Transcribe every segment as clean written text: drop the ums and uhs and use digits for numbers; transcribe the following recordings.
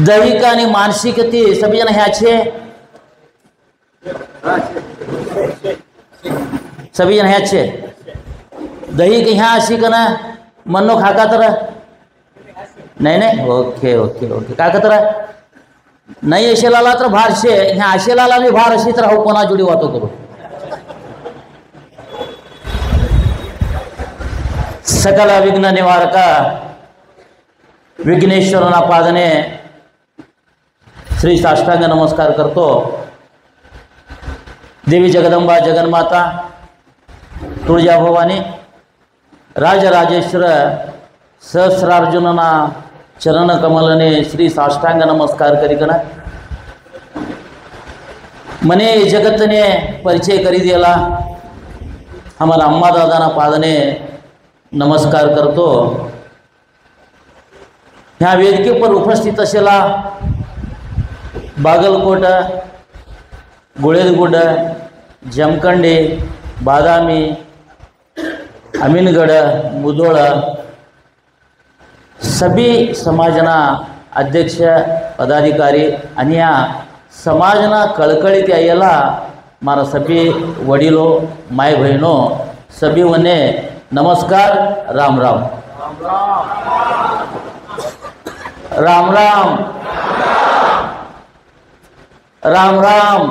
दैहिक आणि मानसिक ती सभी जन ह्याचे सभी जन ह्याचे दैहिक ह्या अशी का ना मनो खाका तर नाही नाही ओके ओके ओके काका तर नाही अशेलाला तर भारशे ह्या अशेलाला मी भार अशी तर हो कोणा जोडी वातो करू सकल विघ्न निवारक विघ्नेश्वरना पादने श्री साष्टांग नमस्कार करतो। देवी जगदंबा जगन्माता तुळजाभवानी राजराजेश्वर सहस्रार्जुनना चरण कमलने श्री साष्टांग नमस्कार करीकना मने जगतने परिचय करी दिला हमारा अम्मा दादाना पादने नमस्कार करतो। ह्या वेदिकेवर उपस्थित असलेला बागलकोट गुळेदगुड जमखंडी बादामी अमीनगढ़ मुदोळ सभी समाजना अध्यक्ष पदाधिकारी आणि या समाजना कळकळीत यायला मारा सभी वडीलो माय बहिणो सभी वने नमस्कार राम राम राम राम राम राम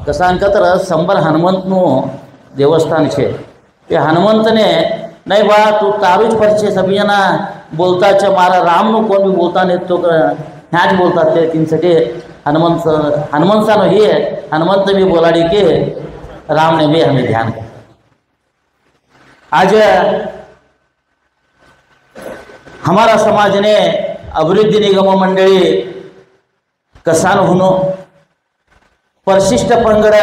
कसान का तर संबर हनुमंतનું देवस्थान છે એ હનુમંતને નહીં બા તું તારું જ ફરશે સભી જણા બોલતા છે મારા રામનું કોણ બી બોલતા નહીં તો ह्या જ बोलतात ते तीनसाठी हनुमंतानो हे हनुमंत मी बोलाडी के राम ने भी हमें ध्यान कर आज हमारा समाज ने अभिवृद्धि निगम मंडली कसान होनो परिशिष्ट पंगड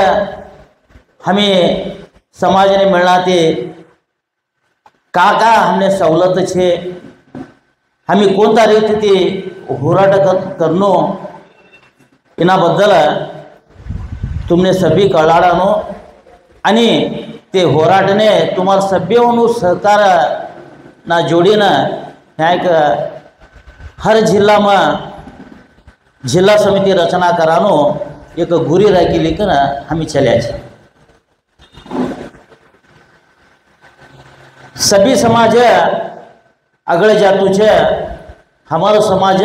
हमें समाज ने मिळणार ते का हमने सवलत छे हमें कोणता रीती ते होराट करनो इनाबद्दल तुमने सभी कळाडानो आणि ते होराटने तुम्हाला सभ्यवनु सहकार ना जोडीनं ह्या एक हर जिल्हा में जिल्हा समिति रचना करानो एक गुरी राखी लेकर हमें चल्या छे। सभी समाज आगळे जातू छे हमारो समाज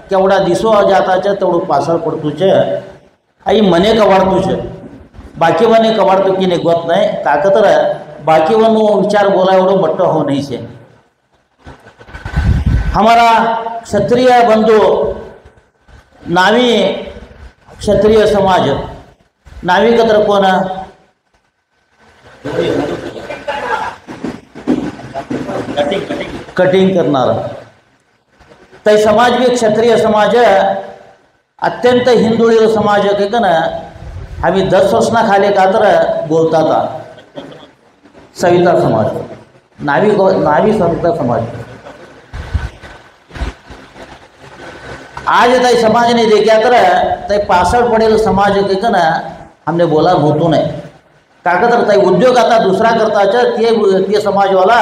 केवड़ा दिसो जाता छे तेवढं पासळ पडतू छे आई मने कवाडतू छे बाकी वने कवाडतो की नहीं गोत नहीं काकतर बाकी वनो विचार बोला एवढो मोठो हो नहीं छे। हमारा क्षत्रिय बंधु नावी क्षत्रिय समाज नावी कतर कोण कटिंग करणार तै समाज भी क्षत्रिय समाज अत्यंत हिंदुळी समाज के ना आम्ही 10 वर्षना खाली का तर बोलता था सविता समाज नावी सविता समाज आज तय समाज ने देखा तर तय पासळ पडेल समाज के ना हमने बोला होतो नहीं का तर तय उद्योग आता दुसरा करता ते समाजवाला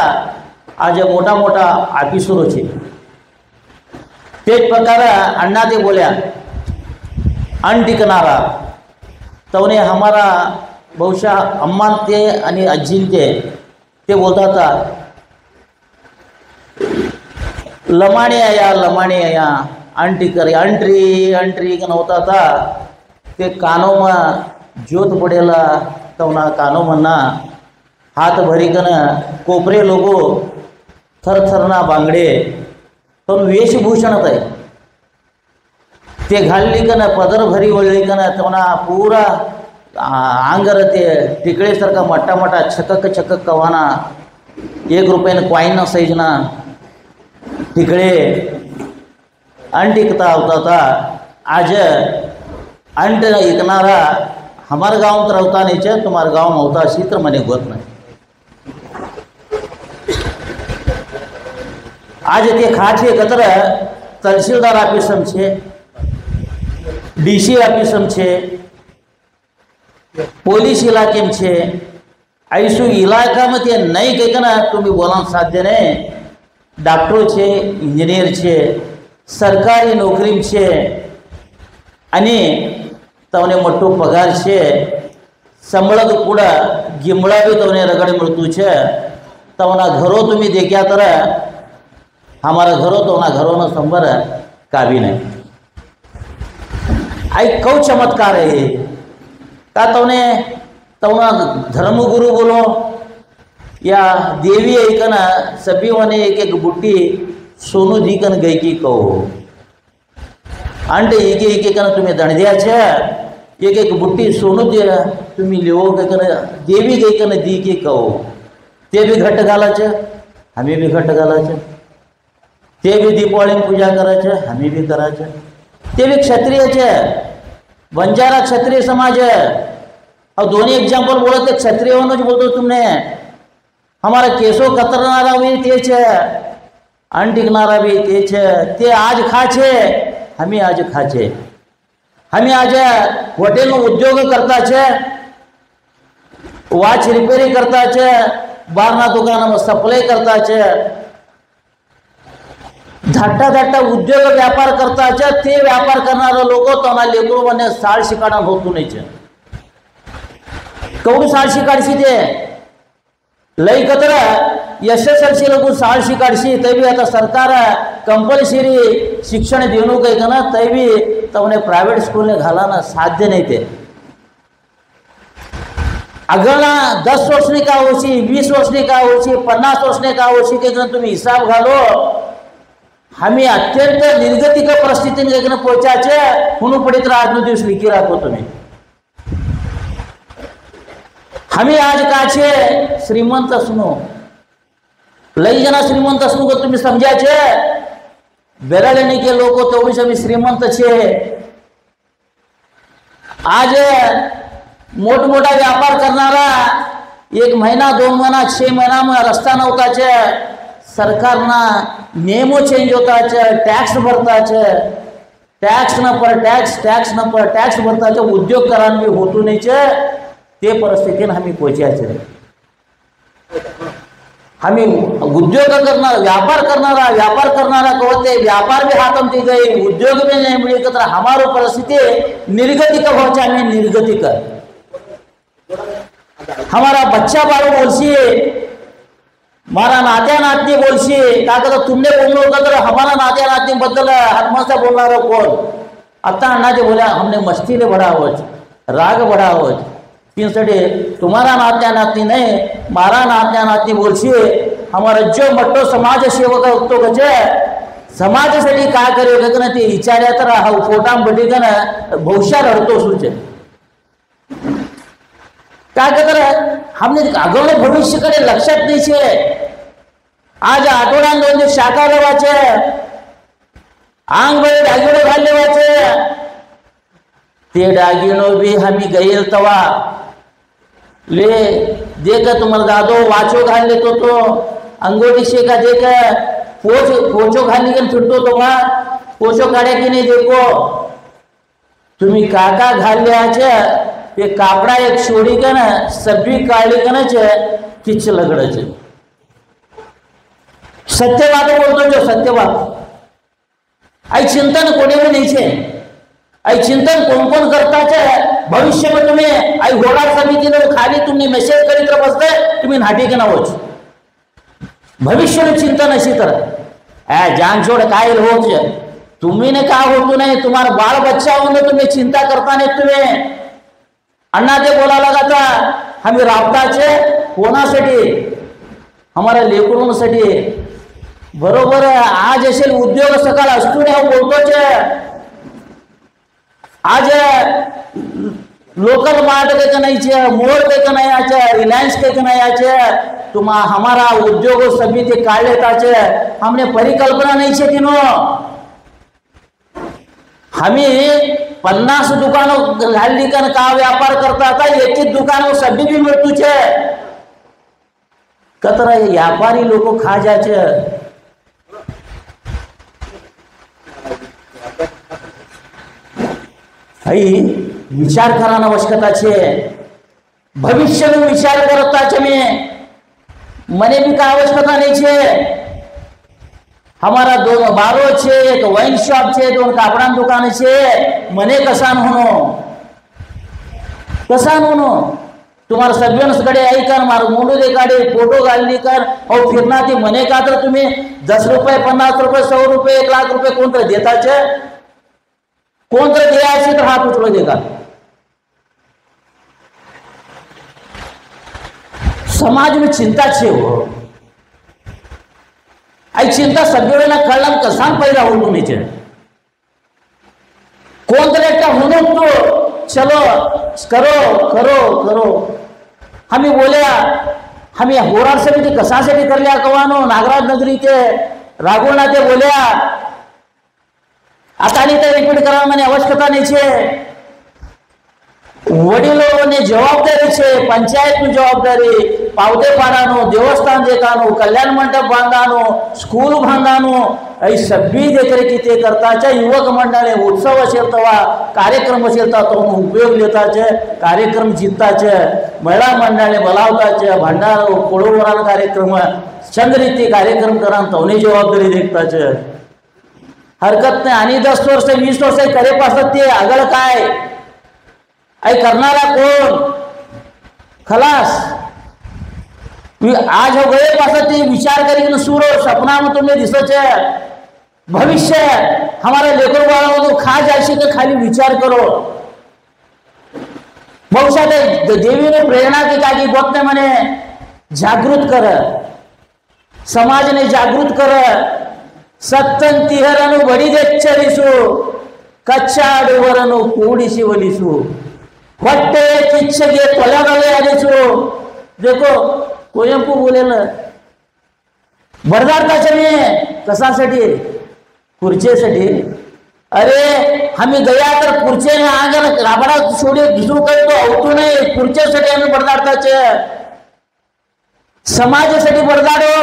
आज मोटा मोटा ऑफिसर छे तेज प्रकार अण्णा ते बोल्या अन टिकणारा तवने हमारा बहुशा अम्मा ते आणि अज्जीन ते बोलता था लमाणे आया अंटी अंट्री का नव्हता था ते कानो में जोत पडेला तवना कानो मना हाथ भरी कन कोपरे लोगो थरथरना बांगडे तो वेशभूषण आहे ते घालली कन पदर भरी वळली कन तवना पूरा आंगर ते टिकळे सारखा मोठा मोठा छकक कवाना 1 रुपयाने क्वाइन साइजना टिकळे अंटिकता होता था आज अंट इकनारा हमारे गांव तर होता नहीं चे तुम्हारे गांव में होता अशी तर मने गोत नहीं। आज ते खाचे कतर तहसीलदार ऑफिसम छे डीसी ऑफिसम छे पोलीस इलाके में छे ऐसु इलाका में ते नहीं कहना तुम्हें बोला साध्य नहीं डॉक्टर छे इंजीनियर छे સરકારી નોકરી છે અને તમને મોટો પગાર છે, સંબળ ಕೂಡ ગીમડા બી તમને રગડે મળતું છે. તમના ઘરો તમે દેખ્યા તર हमारा घरों तो ना घरों में संबर काबी नहीं. आई कौ चमत्कार है का तवने तवना धर्मगुरु बोलो या देवी एक ना सभी वने एक एक बुट्टी सोनू दी कन गई की कहो अंडे एक एक कन तुम्हें दंडिया छे एक एक बुट्टी सोनू दे तुम्हें लेवो के कन देवी गई कन दी की कहो ते भी घट घाला छे, हमें भी घट घाला छे. ते भी दीपावली पूजा करे छे, हमें भी करा छे. ते भी क्षत्रिय छे, बंजारा क्षत्रिय समाज है. और दोनों एग्जाम्पल बोलो तो क्षत्रिय होना जो बोलते तुमने हमारा केसो कतरनारा भी ते छे, अंटिकनारा भी ते छे. ते आज खा छे, हमें आज खा छे. हमें आज होटेल में उद्योग करता छे, वॉच रिपेरिंग करता छे, बारना दुकान में सप्लाई करता छे, धाटा धाटा उद्योग व्यापार करता छे. ते व्यापार करनारा लोको तो ना लेकरो बने साळ शिकाडा होतू नहीं छे. कौडू साळ शिकाडशी ते लई कतर एसएसएलसी लोक साळ शिकाडशी ते भी आता सरकार कंपल्सरी शिक्षण देणू काही ना ते भी तमने प्राइवेट स्कूल ने घालाना साध्य नहीं थे. अगला 10 वर्षनी का होशी, 20 वर्षनी का होशी, 50 वर्षनी का होशी के तुम्ही हिसाब घालो. हमें अत्यंत निर्गतिक परिस्थिति में पहुंचाचे म्हणून पडित आजनो दिवस लिखी राखो तुम्ही. हमें आज का छे श्रीमंत सुनो लई जना श्रीमंत असू को तुम्ही समजाचे बेरालेनी के लोग तेवढी सभी श्रीमंत छे. आज मोठमोठा व्यापार करनारा 1 महीना 2 महीना 6 महीना में रस्ता नव्हता छे. सरकारना नियमों चेंज होता है, टैक्स भरता है, टैक्स न पर टैक्स न पर टैक्स भरता है. उद्योग करान भी होतू नहीं छे. ते परिस्थिति हमें पहुंचा छे. हमें उद्योग करना व्यापार करनारा कहते व्यापार भी हाथम थी गई, उद्योग में नहीं मिली तो हमारो परिस्थिति निर्गतिक पहुंचा में निर्गतिक. हमारा बच्चा बारो बोलसी मारा नात्या नातनी बोलशी का कहता तुमने बोललो होता तर हमारा नात्या नातनी बद्दल हनुमंसा बोलणार कोण. आता अण्णाजी बोला हमने मस्ती ले बड़ा होच, राग बड़ा होच, तीनसाठी तुम्हारा नात्या नातनी नहीं मारा नात्या नातनी बोलशी. हमारा जो मट्टो समाज सेवक तो गजे समाजासाठी काय करे का ते विचार्या तर हा फोटाम बटी का ना भविष्यात रडतो सुचे काय कर हमने अगोदर भविष्याकडे लक्षात नाही छे. आज आठवड्यान 2 दिवस शाखा लेवाचे, आंग बळे दागिनो घाल लेवाचे. ते दागिनो भी हमी गईल तवा ले देख तुम्हारा दादो वाचो घाल लेतो तो अंगोटी से का देख पोचो घालने के फिरतो तो वहां पोचो काढ्या की नहीं देखो तुम्ही काका घाल लियाचे ये कापड़ा एक छोड़ी का ना सभी काली का ना चे किच लगड़ चे. सत्य बात बोलतो जो सत्य बात आई चिंतन कोणी भी नहीं छे. आई चिंतन कौन कौन करता छे भविष्य में तुम्हें आई घोड़ा समिति ने खाली तुमने मैसेज करी तर बसते तुम्हें नाटी के ना होच भविष्य में चिंतन अशी तरह ए जान छोड़ काय होच तुम्ही ने का होतो नहीं. तुम्हारा बाल बच्चा होने तुम्हें चिंता करता नहीं. तुम्हें अण्णा ते बोला लगा था हमें राबताचे कोणासाठी हमारा लेकरूंसाठी बरोबर. आज असेल उद्योग सकाळ असतो नाही बोलतोच. आज लोकल मार्ट के नहीं छे, मोर के नहीं आचे, रिलायंस के नहीं आचे. तुम हमारा उद्योग सभी ते काढ लेता छे. हमने परिकल्पना नहीं छे तीनो. हमें 50 दुकानों घाली का व्यापार करता था, एक दुकानों सभी भी मृत्यु छे. कतरा व्यापारी लोग खा जाचे. विचार कराना आवश्यकता छे. भविष्य में विचार करता छे. मने भी का आवश्यकता नहीं छे. हमारा दोन बारो छे, एक वाइन शॉप छे, दोन कापडान दुकान छे, मने कसान होनो तुम्हारा सगळ्यांकडे आई कर मार मुंडू दे काढे फोटो घालली कर और फिरना ती मने का तर तुम्ही 10 रुपये 50 रुपये 100 रुपये 1 लाख रुपये कोणतं देताचे कोणतं द्यायचे तर हात उचलू दे का समाज में चिंता छे हो आई चिंता सगळेला कळला कसा पैदा होतो नीचे कोणतं एकटा होनो तो चलो करो हमें बोलिया हमें होरार समिति कशासाठी करल्या कवानो नागराज नगरी के राघोना ते बोलिया आता नहीं तो रिपीट करा मैंने आवश्यकता नहीं छे वडीलों जवाबदारी छे पंचायत में जवाबदारी पावते पाड़ानो देवस्थान देखानो कल्याण मंडप बांधानो स्कूल बांधानो ऐ सभी देखरेखी ते करता युवक मंडळे उत्सव असेल तवा कार्यक्रम असेल तो उपयोग लेताचे कार्यक्रम जिताचे महिला मंडळे बोलावताचे भंडारो कोळोवरान कार्यक्रम चंद्ररीती कार्यक्रम करा तवनी जवाबदारी देखताचे हरकत नाही आणि 10 वर्ष 20 वर्ष करे पासत ते आगळ काय ऐ करनारा कोण खलास आज हो गए पासत ते विचार करी सूर सपना में तुम्हें दिसचे भविष्य हमारे लेकर वालों को खा जाए के खाली विचार करो बहुशा देवी ने प्रेरणा की का बहुत ने मने जागृत कर समाज ने जागृत कर सत्तन तिहरनु बड़ी देच्छरिसु कच्चा अडवरनु कूडिसी वलिसु ಹೊಟ್ಟೆ ಕಿಚ್ಚಗೆ ತೊಲಗಲೇ ಅನಿಸು देखो कोयंपू बोलेलं बरदारताचे मी कशासाठी खुर्चीसाठी अरे आम्ही गया तर खुर्चीने आंगण राबडा सोडी घिसू करतो अवतू नाही खुर्चीसाठी आम्ही बरदारताचे समाजासाठी बरदाडो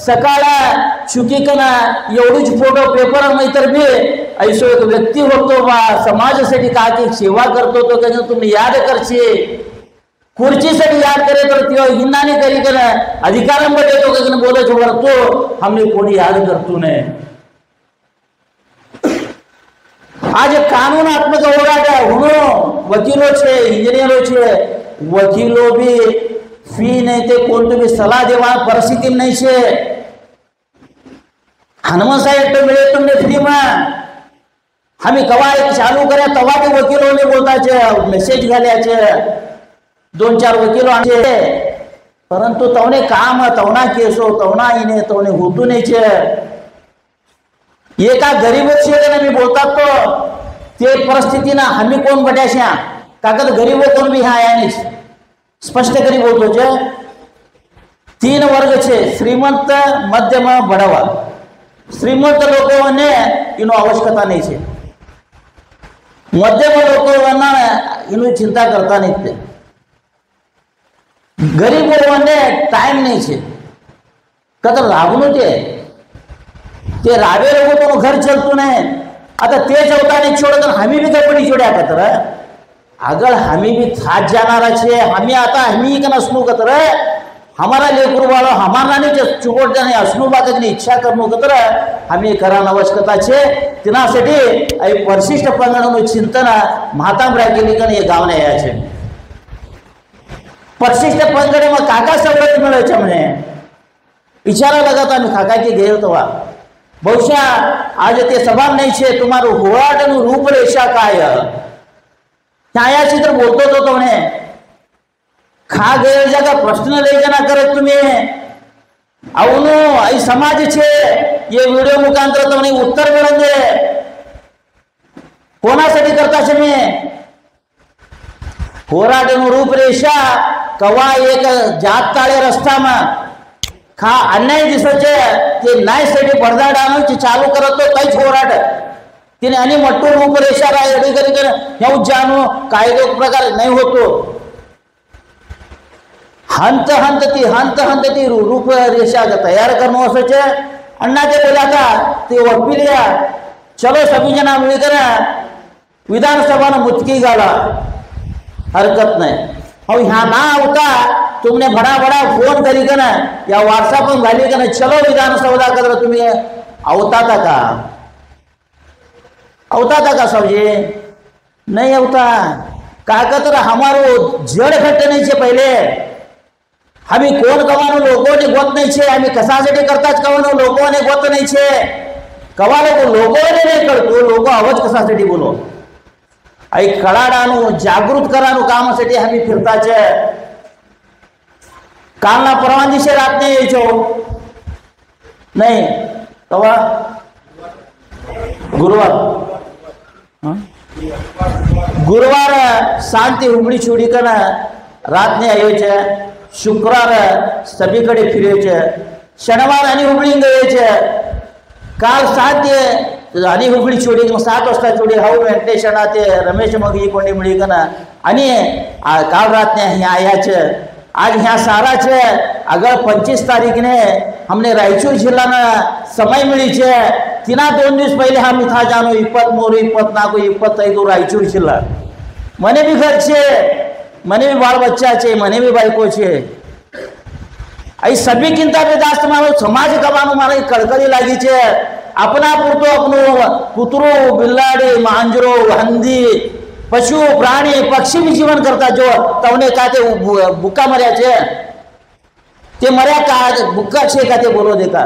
सकाळ चुकीकना एवढीच फोटो पेपर में तर भी ऐसो एक व्यक्ती होतो बा समाजासाठी काय सेवा करतो तो कधी तुम्ही याद करशे खुर्चीसाठी याद करे तर त्यो हिन्नाने करी कर अधिकारांमध्ये देतो कधी बोलत वरतो हमने कोणी याद करतो नाही आज कानूनात्मक होराट हुनो वकीलो छे इंजिनियरो छे वकीलो भी फी नहीं ते कोण तुम्ही सलाह देवा परिस्थिती नहीं छे हनुमान साहेब तो मिले तुमने फ्री में हमें कवा एक चालू करे तवा के वकीलों ने बोलता छे मेसेज घाल्याचे 2-4 वकीलो आचे परंतु तवने काम तवना केसो तवना इने तवने होतू नहीं छे एका गरीब छे मी बोलतात तो ते परिस्थिती ना हमी कोण बड्याशा कागद गरीब कोण भी हा यानी स्पष्ट करी बोलतो छे 3 वर्ग छे श्रीमंत मध्यम बड़वा श्रीमंत लोकोने इनो आवश्यकता नहीं छे मध्यम लोकोना इनो चिंता करता नहीं थे गरीबोने टाइम नहीं छे कदर रावणू ते रावे लोगों तो घर चलतो नहीं आता ते चौथा नहीं छोड़ हमी भी गडबडी छोड्या कतर आगळ हमी भी थाज जानारा छे हमी आता हमी का नसनु कतर हमारा लेकर वालो हमारा नहीं चुकोट जाने असनु बागनी इच्छा करनो कतर हमी करान आवश्यकता छे तिनासाठी आई परिशिष्ट पंगडनु चिंतन महातांबरा केली कन ये गाव ने आया छे परिशिष्ट पंगड में काका सवलत मिळे छे मने विचारा लगाता मी काका के गेल तवा बहुशा आज ते सभा नहीं छे तुम्हारो होराटनु रूपरेषा काय छाया चित्र बोलतो तो तुमने खा गए जगह प्रश्न ले जाना करे तुम्हें अवनो आई समाज छे ये वीडियो मुखांतर तुमने उत्तर मिळेंगे कोणासाठी करता छे मी होराटनु रूपरेषा कवा एक जात ताळे रस्ता में खा अन्याय दिसचे ते न्यायसाठी बडदाडानो चालू करत तो काहीच होराट तिने आणि मट्टू रूपरेषा रायडी करी हेऊ जानो कायदो प्रकार नहीं होतो हंत हंत ती रूपरेषा तैयार करनो असचे अन्ना ते बोला था ते वकीलिया चलो सभी जना मिलकर विधानसभा ने मुचकी गाला हरकत नहीं और यहाँ ना होता तुमने बड़ा फोन करी कर या व्हाट्सएप में घाली कर चलो विधानसभा कर तुम्हें अवताता का सबजी नहीं अवता काका तर हमारो जड़ घट नहीं छे पहले हमी कोण कवानो लोगों ने गोत नहीं छे हमी कशासाठी करताच कवानो लोगों ने गोत नहीं छे कवालो लोगों ने नहीं करतो लोगो आवाज कशासाठी बोलो आई कळाडानु जागृत करानु कामासाठी हमी फिरताच कालना परवा दिवशी रात नाही यायचो नाही कवा गुरुवार शांति हुबड़ी छोड़ी कर रात ने आयो छे शुक्रवार सभीकडे फिरे छे शनिवार आणि हुबड़ी गए काल सात आणि हुबड़ी छोड़ी 7 वाजता छोड़ी हाऊ वेंकटेश ते रमेश मग ही कोणी मिळी कना आणि काल रात ने यहाँ आया छे आज यहाँ सारा छे अगर 25 तारीख ने हमने रायचूर जिला में समय मिली छे तीना 2 दिवस पहले हम इथा जानो 23 24 25 रायचूर जिला मने भी घर छे मने भी बाल बच्चा छे मने भी बायको छे आई सभी किंता भी जास्त मारो समाज कबानो मारे कड़कड़ी लागी छे अपना पुरतो अपनो कुतरो बिल्लाड़ी मांजरो हंदी पशु प्राणी पक्षी भी जीवन करता जो तवने का ते बुक्का मर्या छे ते मर्या का बुक्का छे का ते बोलो देता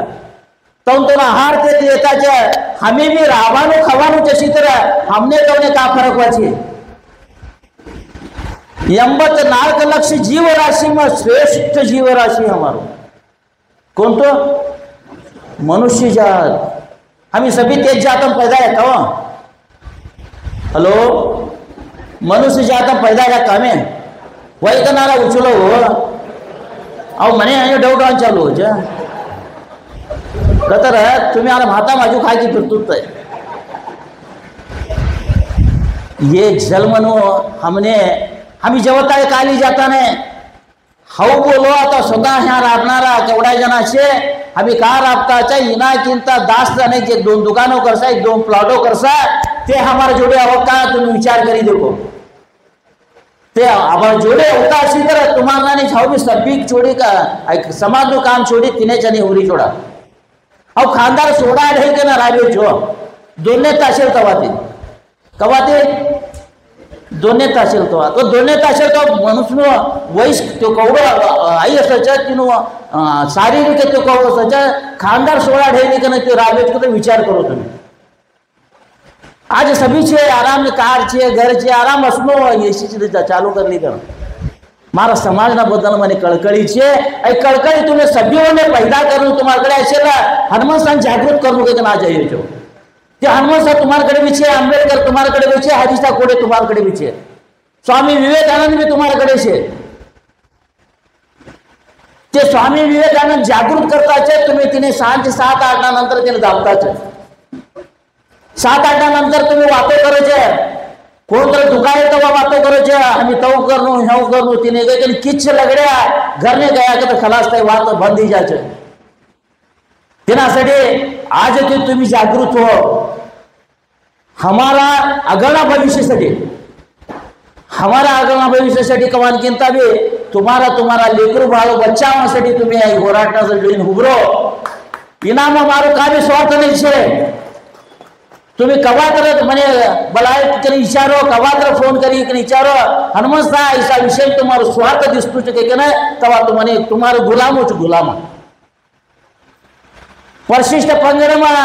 तवन तो आहार ते देता छे हमें भी रावानो खवानो जैसी तरह हमने तवने का फरक वाछे 84 लक्ष जीव राशि में श्रेष्ठ जीव राशि हमारो कौन तो मनुष्य जात हम सभी तेज जात में पैदा है कवा हेलो मनुष्य जात में पैदा है कामे वही तो नारा उछलो हो अब मने यहाँ डाउट आन चालू हो जा कतर तुम्हें आरा भाता माजू खाई की फिरतुत ये जन्मनो हमने हमी जेवता है काली जाता ने हाऊ बोलो आता स्वतः ह्या राबणारा केवढा जणाशे हमी का राबताचा इना किंता दास जाने जे 2 दुकानों करसा 2 प्लॉटो करसा ते हमारे जोड़े आवका तुम्हें विचार करी देखो ते हमारे जोड़े होता इसी तरह तुम्हारा नहीं छाओ भी सभी छोड़ी का समाज नो काम छोड़ी तिने चनी हुरी छोड़ा अब खानदार सोडा ढे के ना राबे जो दोन्ही ताशेल कवाते दोन्ही ताशेल तो दोन्ही ताशेल तो मनुष्य वयस तो कवडो आई असायचा तिनो शारीरिक तो कवडो असायचा खानदार सोडा ढे के ना ते राबे तो विचार करो तुम्ही आज सभी छे आराम ने कार छे घर छे आराम असनो एसी चीज चालू कर ली कर मारा समाज ना बदल मने कळकळी छे ए कळकळी तुम्हें सभीओ ने पैदा करू तुम्हारे कड़े असेला हनुमान सान जागृत करू के ना जाइए जो ते हनुमान सा तुम्हारे कड़े भी छे अंबेडकर तुम्हारे कड़े भी छे हरिसा कोडे तुम्हारे कड़े भी छे स्वामी विवेकानंद भी तुम्हारे कड़े छे ते स्वामी विवेकानंद जागृत करता छे तुम्हें तिने सांज 7-8 नंतर तिने दावता छे 7-8 नंतर तुम्ही वातो करो छे कोण तर दुकाने तवा वातो करो छे हम तव करनो हव करनो तिने के किछ लगड़या घर ने गया के तो खलास थाय वात बंद ही जाचे तेनासाठी आज ते तुम्ही जागृत हो हमारा अगला भविष्यासाठी हमारा अगला भविष्यासाठी कमान किंता भी तुम्हारा लेकरू बाळो बच्चावासाठी तुम्ही आई होराटा जोडीन उभरो इनाम मारो का भी स्वार्थ नहीं छे तुम्हें कवातर मने बलाय के इशारो कवातर फोन करी के इशारो हनुमान सा ऐसा विषय तुम्हारो स्वार्थ दिसतो के ना तवा तुम्हारे तुम्हारो गुलाम परिशिष्ट पंजर में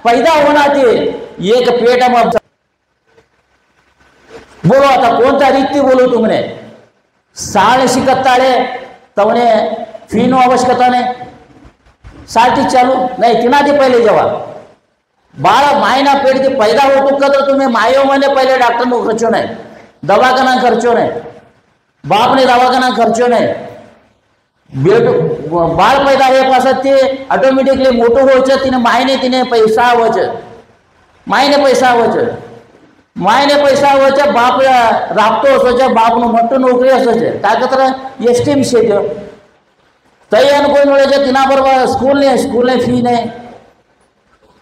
पैदा होना थे एक पेट में बोलो आता कोणता रीति बोलो तुमने साल शिकताळे तवने फी नो आवश्यकता ने साथी चालू नहीं तिना दी पहले जवाब 12 महीना पेट के पैदा होतो का तो तुम्हें मायो मैंने पहले डॉक्टर नो खर्चो नहीं दवाखाना खर्चो नहीं बाप ने दवाखाना खर्चो नहीं बाळ पैदा हे पासत ते ऑटोमेटिकली मोटो होचे तिने मायने तिने पैसा आवचे मायने पैसा आवचे बाप राबतो असोचे बाप नो मोटो नोकरी असोचे ताकतर एसटीम शेट्यो तई अनुभव मिळे तिना बरोबर स्कूल ने फी नाही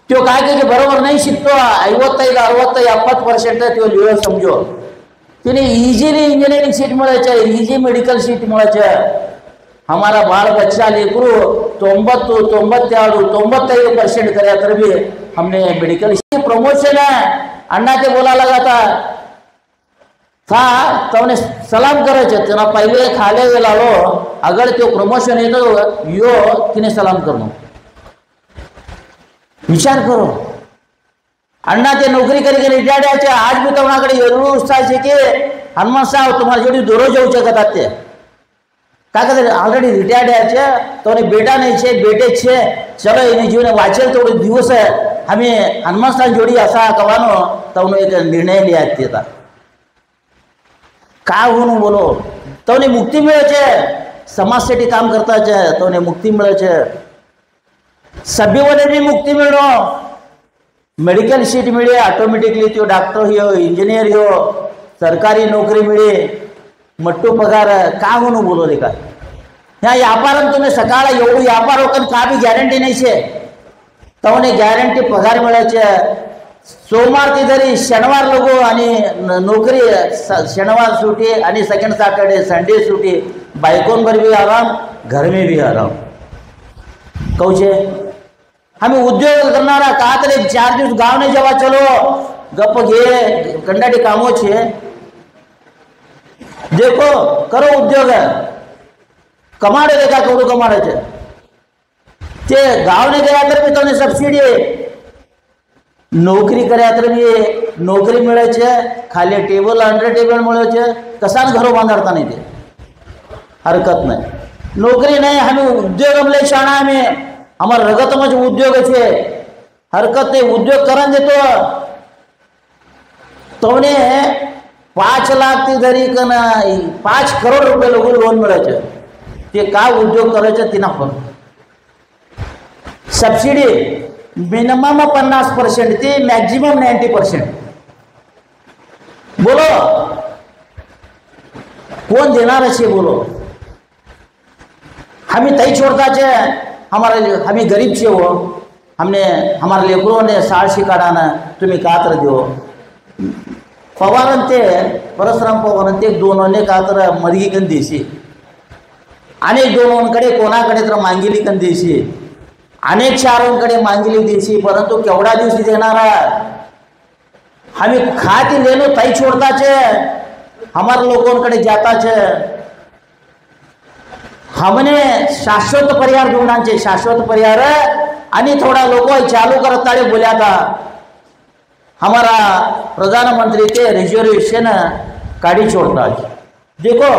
तो काय के बरोबर नहीं शिकतो 55-60% तो लिओ समझो तिने इजीली इंजिनियरिंग सीट मिळे इजी मेडिकल सीट मिळे हमारा बाल बच्चा लेकरू 90 92 95% करे तर भी हमने मेडिकल प्रमोशन है अण्णा ते बोला लगा था तवने सलाम करायचे त्यांना पहिले खाले गेलालो अगर तो प्रमोशन येतो यो तिने सलाम करो विचार करो अण्णा ते नौकरी करी रिटायर्ड आज भी तवनाकडे एवढं उत्साह છે કે हनुमान साहब तुम्हारा जोड़ी दररोज जाऊ शकत ते का ऑलरेडी रिटायर्ड है तो बेटा नहीं है बेटे छे चलो इन जीवन वाचेल थोड़े दिवस है हमें हनुमान साहब जोड़ी असा कवानो तो एक निर्णय लिया था का होऊन बोलो तो मुक्ति मिळे समाजसाठी काम करता तो मुक्ति मिळे सभ्यवाने भी मुक्ति मिळो मेडिकल सीट मिळे ऑटोमेटिकली तो डॉक्टर हो इंजिनियर हो सरकारी नौकरी मिळे मट्टू पगार का होऊन बोलो रे का ह्या व्यापार तुम्ही सकाळ एवढं व्यापार होतं का भी गॅरंटी नाही छे तवने गॅरंटी पगार मिळायचे सोमवार ते जरी शनिवार लोगो आणि नौकरी शनिवार सुटी आणि सेकंड सॅटरडे संडे सुटी बायकोन पर भी आराम घर में भी आराम कौचे हमें उद्योग करनारा का तरी 4 दिवस गाव नहीं जवा चलो गप घे कंडाटी कामो छे देखो करो उद्योग कमाड़े देखा कौन कमाड़े ते गाँव ने गया तर भी तने सब्सिडी नौकरी કર્યા तर भी नौकरी मिळे खाली टेबल अंडर टेबल मिळे कसान घरों बांधता नहीं ते हरकत नहीं नौकरी नहीं हमें उद्योग हमले शाणा हमें हमार रगत में उद्योग है हरकत नहीं उद्योग करन देतो तोने 5 लाख ती धरी कन 5 करोड़ रुपये लोग लोन मिळे ते का उद्योग करायचे तिना पण सबसिडी मिनिमम 50% ते मॅक्झिमम 90%. बोलो कौन देना रहे बोलो हमें तय छोड़ता चे हमारे हमें गरीब से हो हमने हमारे लेकरों ने साल शिकाडाना तुम्हें कातर दो पवारंते परशुराम पवारंते दोनोंने कातर मरगी कन देशी अनेक दोनोंकडे कोणाकडे तर मांगिली कन देशी अनेक चारोंकडे मांगिली देशी परंतु केवढा दिवशी देणारा हमें खाती लेनो तय छोड़ता चे हमारे लोगोंकडे जाता चे हमने शाश्वत परिहार ढूंढना शाश्वत परिहार आणि थोड़ा लोग चालू करता बोलिया था हमारा प्रधानमंत्री के रिजर्वेशन काढ़ी छोड़ता देखो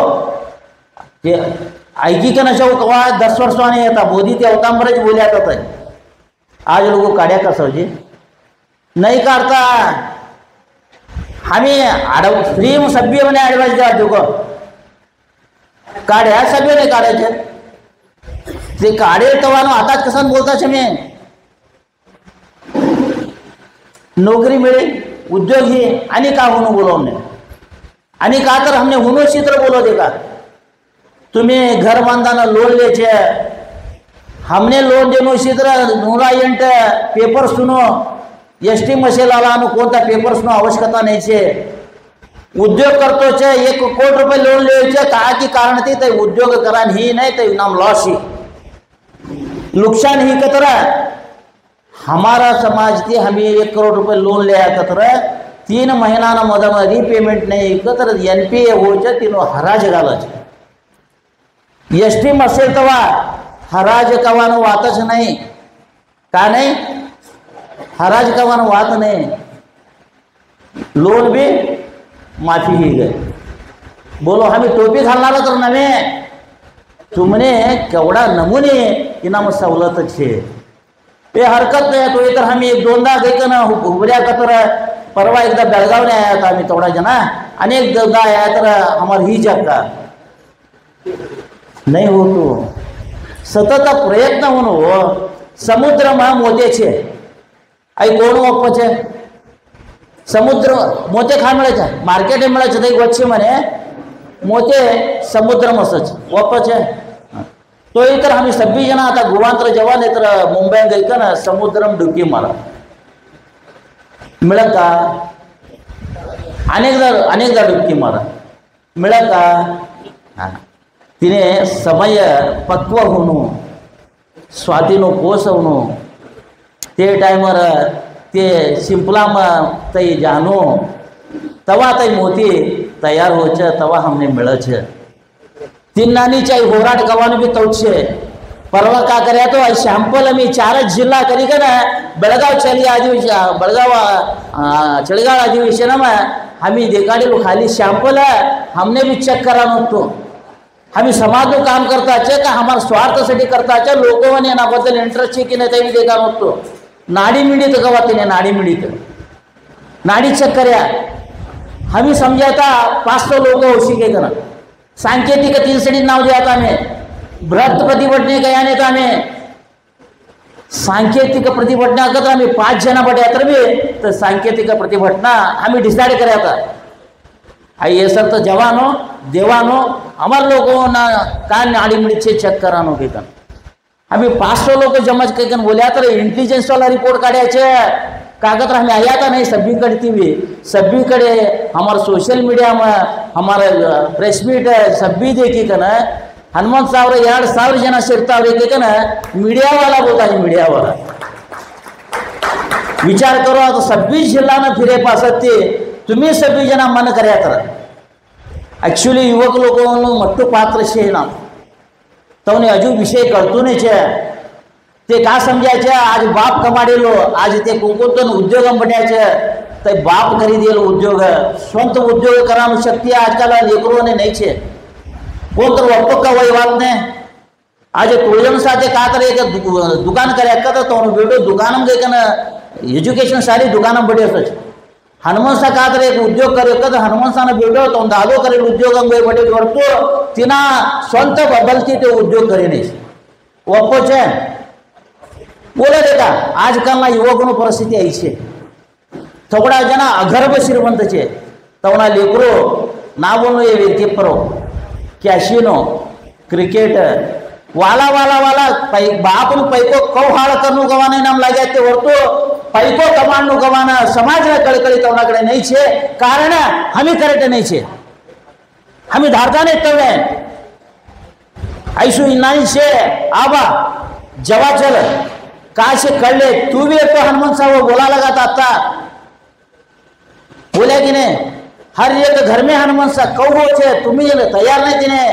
ऐकी का नशा कवा 10 वर्षाने येता मोदी ते अवतांबरच बोलिया था आज लोग काढ़्या का सवजी नहीं करता हमें फ्री सभ्य मैंने एडवाइस दिया देखो काढ़्या सभ्य नहीं काढायचे ते काढे तवानो आता कसा बोलता छे मैं नौकरी मिले उद्योग ही आणि का होनो बोलो हमने आणि का तर हमने होनो चित्र बोलो देखा तुम्हें घर बांधाना लोन ले छे हमने लोन देनो चित्र 108 पेपर सुनो एसटी मसेला कोणता पेपर सुनो आवश्यकता नहीं छे उद्योग करतो छे 1 कोटी रुपये लोन ले छे का की कारण ते उद्योग करान ही नहीं ते नाम लॉस ही नुकसान ही कतरा हमारा समाज थी हमें 1 करोड़ रुपये लोन ले कतर 3 महीना मधम रीपेमेंट नहीं कतर NPA हो तीनों हराज घालच एसटी मसेल तवा हराज कवानो वातच नहीं का नहीं हराज कवानो वात नहीं लोन भी माफी ही गए बोलो हमें टोपी घालना तर नवे तुमने केवढा नमुने इनाम सवलत छे ये हरकत नहीं तो इतर हम 1-2दा गई ना उभऱ्या कतर परवा एकदा बेळगाव ने आया था आम्ही थोड़ा जना अनेक दोनदा आया तर हमार ही जगता नहीं हो तो सतत प्रयत्न होनो समुद्र में मोते छे आई कोण वप्प छे समुद्र मोते खा मिळे छे मार्केट मिळे छे तई वच्चे मने मोते समुद्र मसच वप्प छे तो इतर हमें सभी जना आता गुवांतर जवान इतर मुंबई गई का ना समुद्रम डुबकी मारा मिळत का अनेकदा डुबकी मारा मिळत का हाँ तिने समय पक्व होणू स्वातीनो पोसवणू ते टायमर ते शिंपलाम तई जानो तवा तई मोती तैयार होच तवा हमने मिल छे तिन्नानी चाहे होराट करवाने भी तौच छे परवा का करे तो शैंपल मी 4 जिल्हा करी का ना बेळगाव चली अधिवेशन बेळगाव चळगाव अधिवेशन में हमी देखाड़ेलो खाली शैंपल है हमने भी चेक करा नतो हमी समाज નું काम करता છે કે हमारा स्वार्थ साठी करता છે लोकोने એના બદલ इंटरेस्ट છે કે નહીં તે देखा नतो नाडी मिळीत गवातीने नाडी मिळीत नाडी चेक કર્યા हमी समजाता 500 लोक होशी के करा सांकेतिक 3 सडी नाव द्याता में बृहत प्रतिभटने गया नेता में सांकेतिक प्रतिभटना करता आम्ही 5 जण बटे तर भी तर सांकेतिक प्रतिभटना आम्ही डिसाइड करायचा आई ये सर तो जवानो देवानो हमारे लोगों ना कान नाड़ी मिड़ी चेक करानो के कन आम्ही 500 लोक जमच के कन बोल्या तर इंटेलिजन्स वाला रिपोर्ट काढायचे कागद हमें आया था नहीं सभी हमारे सोशल मीडिया में हमारे प्रेस मीट सभी देखी कन हनुमंत साहब 2,000 जन सेरताव्रे के कन मीडिया वाला बोलता है मीडिया वाला विचार करो तो 26 जिल्हा में फिरे पासते तुम्ही सभी जना मन कर्या तर एक्चुअली युवक लोगों मट्टू पात्र छे ना तवने हजू विषय करतो नहीं छे ते का समजायचे आज बाप कमाडेलो आज ते कोणकोणतो उद्योग बन्याचे ते बाप करी देलो उद्योग स्वंत उद्योग करानो शक्ति आजकाल लेकरोने नहीं छे कोण तर वप्पो का वही बात ने आज तुळजण साथे का तर एक दुकान कर्या का तो बेटो दुकान में गए ना एजुकेशन सारी दुकान बड़ी असच हनुमान सा का तर एक उद्योग करे का हनुमान सा बेटो तो दादो करे उद्योग में बड़े करतो तिना स्वंत बदलती ते उद्योग करे नहीं वप्पो छे बोले देखा आजकल युवकों परिस्थिति आई है थोड़ा जना अगर्भ श्रीमंत है तवना लेकरो ना बोलो ये व्यक्ति परो कैशिनो क्रिकेट वाला वाला वाला बाप पैको कौ हाड़ करनु गवाना नाम लगे वर्तो पैको कमाणनु गवाना समाज में कड़कड़ी तवना कड़े नहीं छे कारण हमें करेक्ट नहीं छे हमें धारता नहीं तवे ऐसु इनानी से आबा जवा चल कहा से कर ले तू भी तो हनुमान साहब बोला लगा था बोले कि नहीं हर एक घर में हनुमान साहब कौ छे तुम्हें तैयार नहीं तिने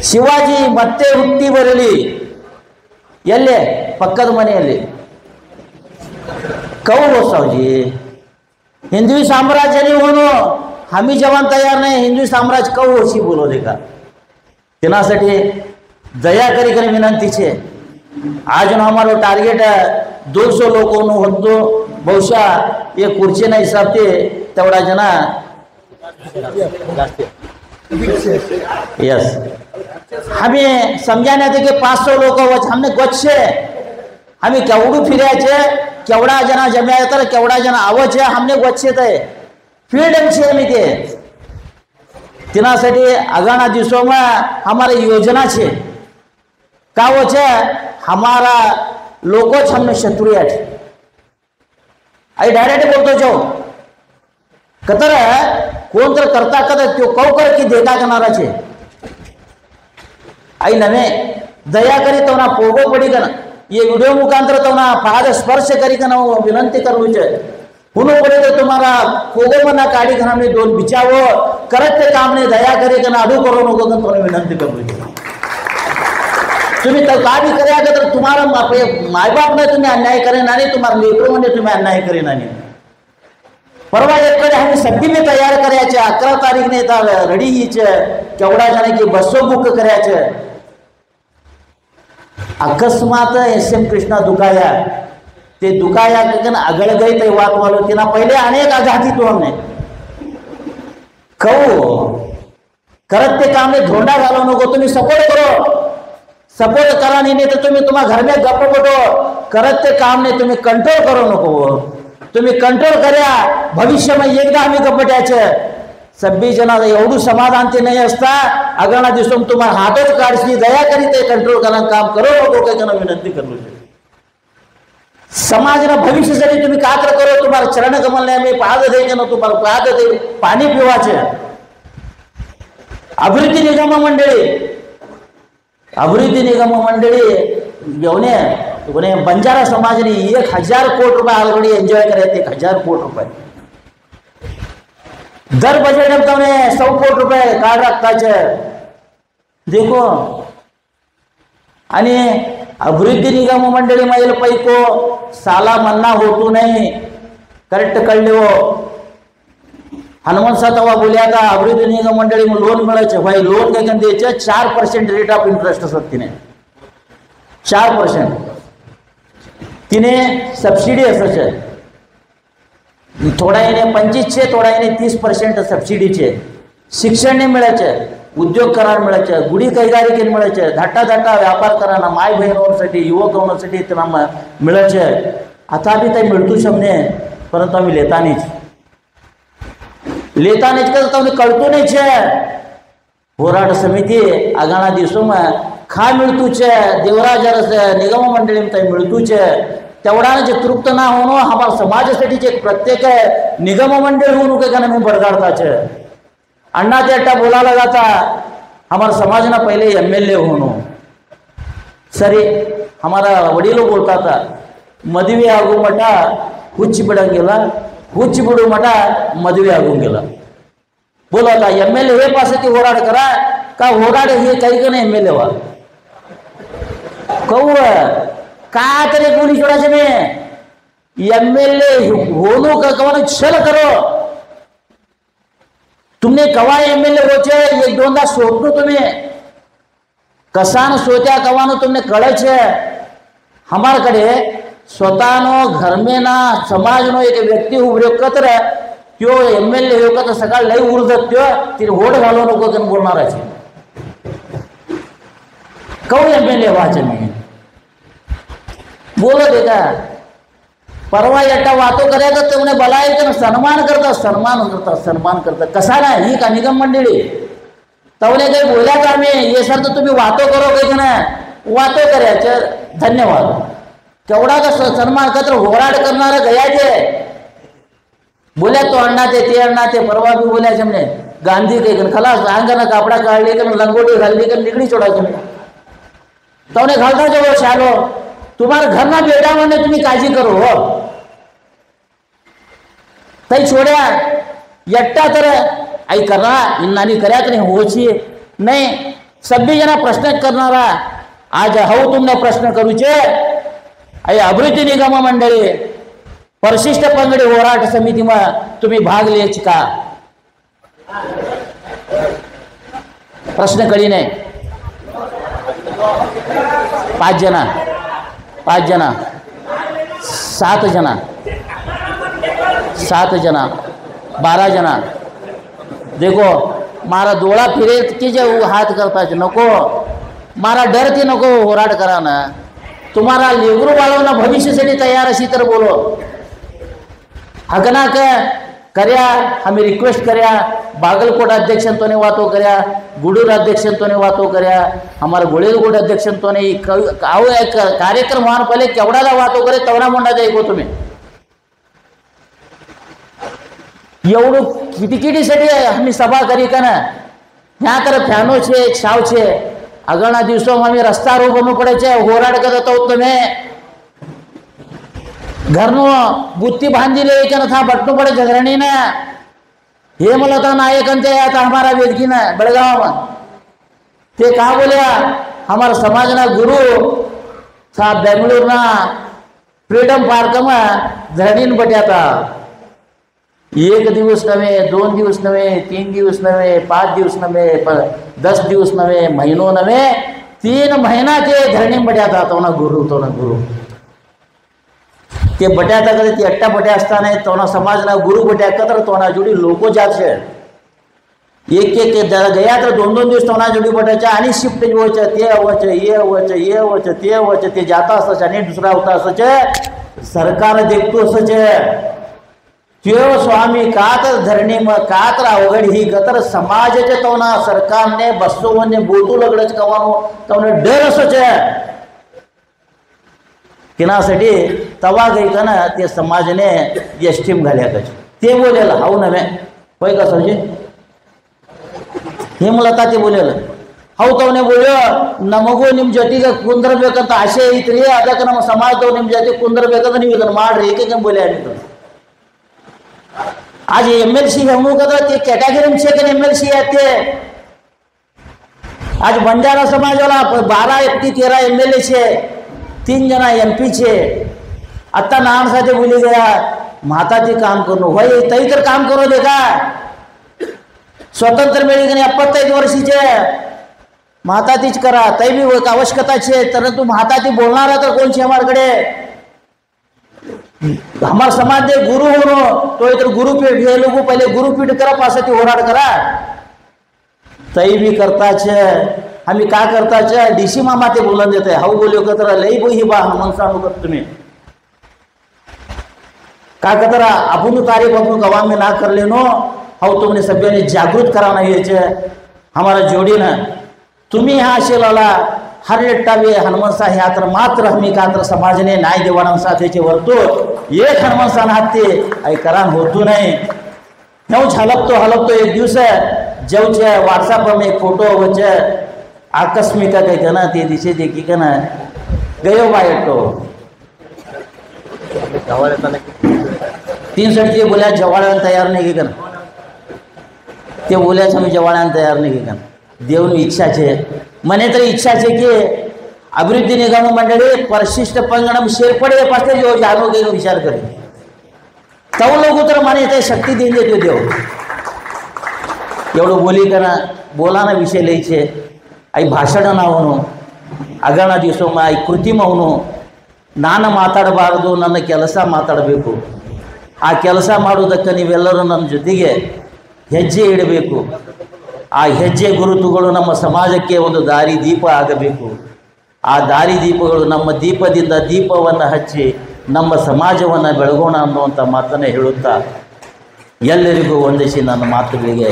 शिवाजी मत्ते हुट्टी बरली एल्ले पक्कद मनेयल्ली कौ सावजी हिंदवी साम्राज्य होनो हमी जवान तैयार नहीं हिंदवी साम्राज्य कौ होशी बोलो देखा तेनासाठी दया करी करी विनंती छे आज हमारो टार्गेट 200 लोगों होतो बहुशा ये खुर्ची ना हिसाब से तेवढा जना यस हमें समझाने थे कि 500 लोग हमने गच्छे हमें केवडू फिरायचे केवडा जना जम्या तर केवडा जना आवचे हमने गच्छे ते फ्रीडम छे हमें के तिनासाठी आगाना दिवसों में हमारी योजना छे का वो छे हमारा लोगों हमने शत्रु है आई डायरेक्ट बोलतो जो कतर कोण तर करता कदा तो कौ कर की देखा करणारा छे आई नवे दया करी तो ना पोगो पड़ी कन ये वीडियो मुखांतर तो ना पाद स्पर्श करी कन विनंती करू छे हुनो पड़े तो तुम्हारा पोगो मना काढी कन हमने दोन बिचावो करत ते काम ने दया करी कन आडू करो नको कन तो विनंती करू छे तुम्हें तो का भी करे अगर तुम्हारा माय बाप ने तुम्हें अन्याय करे ना नहीं तुम्हारे लेकरों ने तुम्हें अन्याय करे ना नहीं परवा एक कड़े हमें सभी में तैयार करायचे 11 तारीख ने रेडी हीचे केवडा जाने की बसो बुक करायचे अकस्मात SM कृष्णा दुखाया ते दुखाया कन अगळ गई ते वात वालो तिना पहले अनेक आघाती तो हमने कहू करत ते काम ने धोंडा घालो नको तुम्ही सपोर्ट करो सपोर्ट करा नहीं तो तुम्हें तुम्हारे घर में गप्प बटो करत ते काम ने तुम्हें कंट्रोल करो नको तुम्हें कंट्रोल कर्या भविष्य में एकदा आम्ही गप्पट्याचे सभी जना एवढू समाधान ते नहीं असता अगळना दिवसों तुम्हारा हातच काढशी दया करी ते कंट्रोल करना काम करो नको काय कना विनंती करू समाज ना भविष्य साठी तुम्ही कात्र करो तुम्हारा चरण कमल ने मी पाद दे कन तुम्हारा पाद दे पाणी पिवाचे अभिवृद्धी निगम मंडळी घेऊन कोणी बंजारा समाजने 1000 कोटी रुपये ऑलरेडी एंजॉय करायचे. 1000 कोटी रुपये दर बजट में तो 100 कोटी रुपये काढ रखताचे देखो. आणि अभिवृद्धी निगम मंडळी मधील पैको साला मन्ना होतो नाही. करेक्ट कळले हो. हनुमंत सातवा बोलिया था अभिवृद्धी निगम मंडळी में लोन मिळायचे भाई. लोन काय द्यायचे 4% रेट ऑफ इंटरेस्ट असत. तिने 4% तिने सबसिडी असायचे. थोडा येणे 25 थोडा येणे 30% सबसिडीचे. शिक्षण मिळायचे, उद्योग करायला मिळायचे, गुढी कैगारिकेने मिळायचे, धाटा व्यापार करायला माय बहिणीसाठी युवकांसाठी त्यांना मिळायचे. आता बी ते मिळतू शमने परंतु आम्ही लेतानीच का तो कळतो नहीं छे. होराट समिति आगाना दिवसों में खा मिळतू छे. देवराज निगम मंडळी में मिळतू छे. तेवढा जे तृप्त ना होणं हमारा समाजासाठी जे प्रत्येक निगम मंडळ होऊन के मी बरगाड़ता छे. अण्णा ते अट्टा बोलायला जाता हमारा समाज ना पहले MLA होणं. सरी हमारा वडीलो बोलता था मದುವೆ ಆಗು ಮಟ ಹುಚ್ಚಿ ಬಿಡಂಗಿಲ್ಲ, ಹುಚ್ಚಿ ಬಿಡು ಮಟ मದುವೆ ಆಗೋಂಗಿಲ್ಲ. बोला था MLA हे पासे होराड करा का होराड हे काही का नाही MLA वा कहू का करे कोणी छोडाचे में MLA होनो का कवान छल करो. तुमने कवा MLA होचे एक दोनदा सोडतो तुम्ही कसान सोत्या कवानो तुमने कळच है. हमारकडे स्वतःनो घर में ना समाज नो एक व्यक्ती उभे कतर त्यो MLA हो का सकाळ लई उर्जत त्यो ती होड घालो नको कन बोलणार आहे. कहू MLA वाचे मी बोलत आहे का परवा एकटा वातो करायचं तर म्हणे बलायचं सन्मान करता कसा ना ही का निगम मंडळी तवने काही बोल्या का मी ये सर तर तुम्ही वातो करो काही ना वातो करायचं. धन्यवाद. केवढा का सन्मान करत होराड करणारा गयाचे बोल्या तो अण्णा ते अण्णा ते परवा भी बोल्या हमने गांधी के खलास अंगना कापड़ा काढले का लंगोटी घालली का निगडी चोडायचं तवने घालता जो शालो तुम्हारा घर ना बेटा म्हणणे तुम्ही काळजी करो हो. तई छोड्या एकटा तर आई करा इन्नानी कर्यात नाही होची नाही. सभी जना प्रश्न करणारा आज हो तुमने प्रश्न करूचे. आई अभिवृद्धी निगम मंडळी परिशिष्ट पंगडी होराट समिति में तुम्ही भाग लियच का प्रश्न कळी नाही. 5 जना 7 जना 12 जना देखो मारा डोळा फिरे की जे हाथ करता नको मारा डर ती नको होराड करा ना. तुम्हारा लेकरू बाळवना भविष्यासाठी तयार अशी तर बोलो हगना कर्या हमें रिक्वेस्ट कर्या बागलकोट अध्यक्षों ने वातो कर्या गुडूर अध्यक्षों ने वातो कर्या हमारा गोळेलकोट अध्यक्षों ने आओ एक कार्यक्रम वहां पहले केवढा वातो करे तवना मोंडा जाईको तुम्ही एवढं किटकिटीसाठी आम्ही सभा करी का ना. ह्या तर फॅनो छे छाव छे अगळना दिवसों आम्ही रस्ता रोकणं पडायचे होराड करत आहोत. तुम्ही घरनो बुत्ती बांधिले था बटनू पड़े झगरणी ना हे मला था नायक आता हमारा वेदकी ना बेळगाव ते का बोलिया हमारा समाज ना गुरु साहब बेंगलुरु ना फ्रीडम पार्क में धरणीन बट्या था. 1 दिवस नव्हे 2 दिवस नव्हे 3 दिवस नव्हे 5 दिवस नव्हे 10 दिवस नव्हे महीनो नव्हे 3 महीना ते धरणी बट्या था. तो ना गुरु ते बट्या था कदे ते अट्टा बट्या असताना तो ना समाज ना गुरु बट्या कतर तो ना जोडी लोको जात छे. एक गया तर 2 दिवस तो ना जोडी बट्याच्या आणि शिफ्ट होचे ते होचे ते जाता असच आणि दुसरा होता असच सरकार देखतो असच त्यो स्वामी का तर धरणी में का तर अवघड ही कतर समाजाचे तो ना सरकारने बसवने बोलू लगडच कवानो तो डर असच किनासाठी तवा गई का ना ते समाजने एस्टीम घाल्या ते बोलेला हाऊ नव्हे होय का सरजी ಹೇಮಲತಾ ತಿ ಬೋಲಿಯಲ್ಲ ಹೌದವನೇ ಬೋಲ್ಯೋ ನಮಗೂ ನಿಮ್ಮ ಜೊತೆಗೆ ಕುಂದ್ರಬೇಕಂತ ಆಸೆ ಐತ್ರಿ, ಅದಕ್ಕೆ ನಮ್ಮ ಸಮಾಜದವ್ರು ನಿಮ್ಮ ಜೊತೆ ಕುಂದ್ರಬೇಕಂದ್ರೆ ನೀವು ಇದನ್ನು ಮಾಡ್ರಿ ಏಕೆ ಬೋಲಿ ಆಗಿತ್ತು. आज MLC हमू कदा ते कॅटेगरी में छे MLC आते. आज बंजारा समाज वाला 12 व्यक्ति 13 MLA छे, 3 जना MP छे. आता नाम साथे बोली गया माताजी काम करो भाई तई तर काम करो देखा. स्वतंत्र मिळी गणे 75 वर्षीचे माताजीच करा तई बी आवश्यकता छे. परंतु माताजी बोलणारा तर कोण छे हमारकडे. हमार समाज दे गुरु हो तो इधर गुरुपीठ हे लोग पहले गुरुपीठ करा पासाठी होराड करा तई भी करता छे. आम्ही का करता छे DC मामा ते बोलन देते हाऊ बोल्यो कतरा लई बोही बा मनसानु कर तुम्ही का कतरा आपण तारीफ आपण गवा में ना कर लेनो. हाऊ तुमने सगळ्यांनी जागृत कराना यायचे हमारा जोडी ना तुम्ही हा असेलाला हर एकटावे हनुमंसा यात्र मात्र हमी कात्र समाजने नाय देवानं साथेचे वरतो एक हनुमंसान हाते आई करान होतो नाही. हेऊ हलपतो एक दिवस जेवचे व्हाट्सएप में एक फोटो वचे आकस्मिक काही कना ते दिसे देखी कना गयो बायटो 360 बोल्या जवाळ्यान तयार नाही की कना ते बोल्या मी जवाळ्यान तयार नाही की कना. देवनी इच्छा छे મને તો ઈચ્છા છે કે અભિવૃદ્ધિ નિગમ મંડળે પરિશિષ્ટ પંગડમ શેરપડે પાસે જો જાનો કે વિચાર કરે તો લોકો तर મને તે શક્તિ દઈ દેજો દેવ એવડો બોલી કના બોલાના વિષય લઈ છે આ ಭಾಷಣ ನಾವನು ಅಗಣ ದಿವಸમાં ಈ ಕೃತಿ ಮೌನು ನಾನು ಮಾತಾಡಬಾರದು ನನ್ನ ಕೆಲಸ ಮಾತಾಡಬೇಕು. ಆ ಕೆಲಸ ಮಾಡುವುದಕ್ಕೆ ನೀವೆಲ್ಲರೂ ನನ್ನ ಜೊತೆಗೆ ಹೆಜ್ಜೆ ಇಡಬೇಕು. ಆ ಹೆಜ್ಜೆ ಗುರುತುಗಳು ನಮ್ಮ ಸಮಾಜಕ್ಕೆ ಒಂದು ದಾರಿ ದೀಪ ಆಗಬೇಕು. ಆ ದಾರಿ ದೀಪಗಳು ನಮ್ಮ ದೀಪದಿಂದ ದೀಪವನ್ನು ಹಚ್ಚಿ ನಮ್ಮ ಸಮಾಜವನ್ನು ಬೆಳಗೋಣ ಅನ್ನುವಂಥ ಮಾತನ್ನೇ ಹೇಳುತ್ತಾ ಎಲ್ಲರಿಗೂ ವಂದಿಸಿ ನನ್ನ ಮಾತುಗಳಿಗೆ